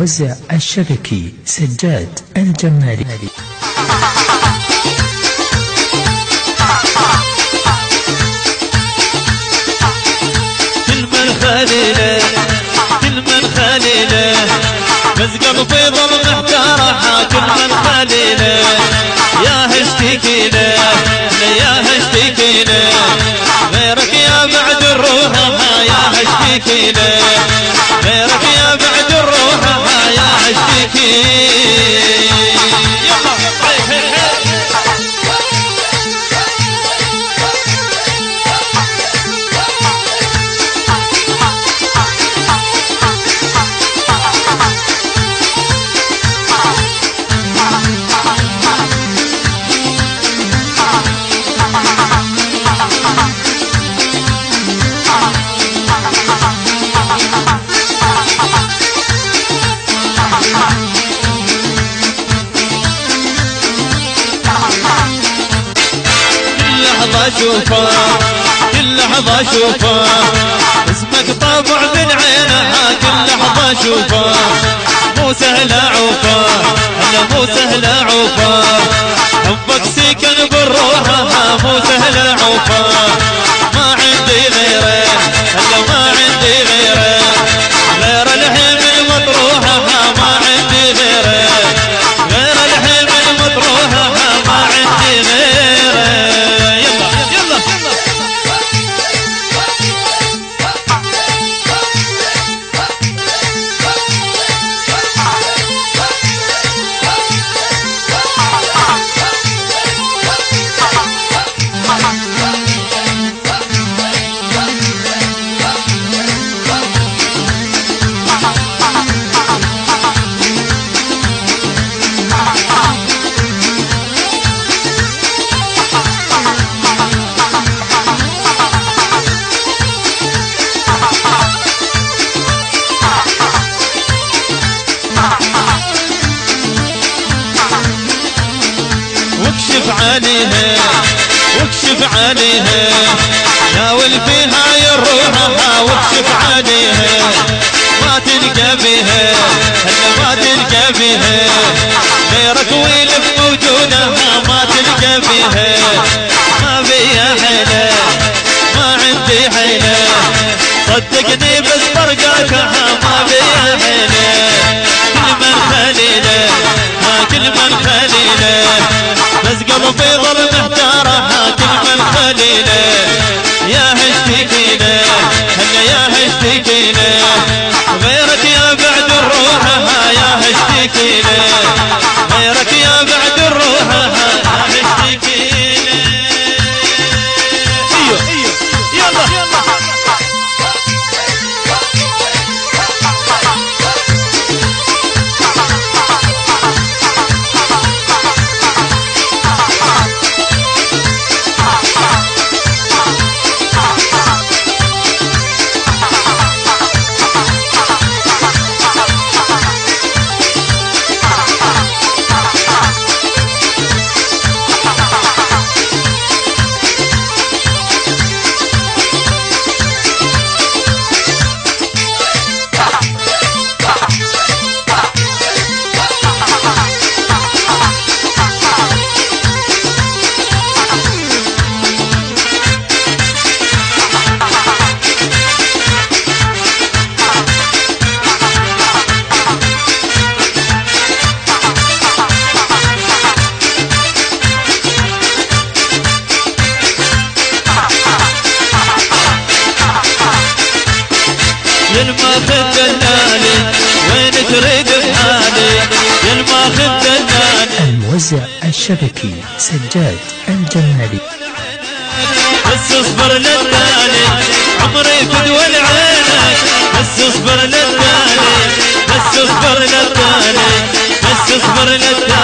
الموزع الشبكي سجاد الجمالي. كل من خليله كل من خليله بس قلبي ظل محتارها. كل من خليله يا هشتكي له يا هشتكي له غيرك يا بعد الروح يا هشتكي له غيرك يا بعد الروح يا هشتكي. يلا اشوفه كل لحظة اشوفه اسمك طابع من عينها. كل لحظة اشوفه مو سهل اعوفه انا مو سهل اعوفه حبك سكن بالروح مو سهل اعوفه. ما عندي غيره انا ما عندي غيره غير الحلم المطروحه ما عندي غيره غير الحلم المطروحه ما عندي غيره. واكشف عليها واكشف عليها ناول فيها الروح واكشف عليها ما تلقى بها هلا ما تلقى بها غيرك ويلف موجودة ما تلقى بها. ما بيا حيلة ما عندي حيلة صدقني بس برقاك ما بيا حيلة. كل من خليله كل من خليله بس قلبي ظل محتارها. كل من خليله يا هشتكي له هلا يا هشتكي له غيرك يا بعد الروح يا هشتكي له غيرك يا بعد الروح يا هشتكي له. ايوه يلا يلماخذ دلالي وين تريد بحالي يلماخذ دلالي. الموزع الشبكي سجاد الجمالي. بس اصبر للتالي عمري فدوى لعينك بس اصبر للتالي بس اصبر للتالي بس اصبر للتالي.